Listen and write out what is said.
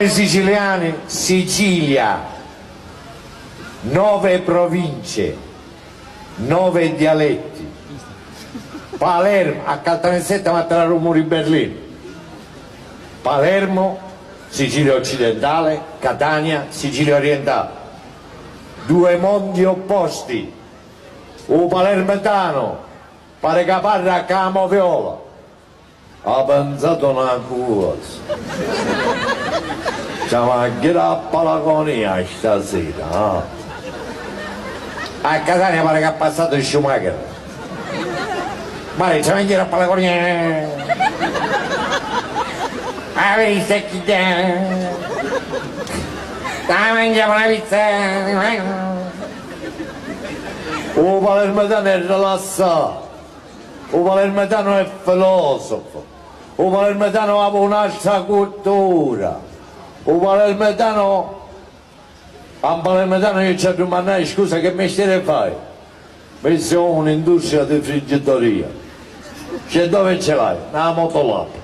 Siciliani, Sicilia, 9 province, 9 dialetti. Palermo, a Caltanissetta mattina rumori Berlino. Palermo, Sicilia occidentale, Catania, Sicilia orientale. Due mondi opposti. Un palermitano pare che parla a Camo Viola. Ha pensato una cosa. Siamo a grappa l'agonia stasera. A Catania pare che ha passato il Schumacher. Ma lì siamo a grappa l'agonia. Ah, visto chi dai? Dai, mangiamo una pizza. Un palermitano è rilassato. Un palermitano è filosofo. Un palermitano ha un'altra cultura. Un palermitano, a un palermitano io ci ho domandato, scusa, che mestiere fai? Mi sono un'industria di friggitoria. Cioè, dove ce l'hai? Una motolappa.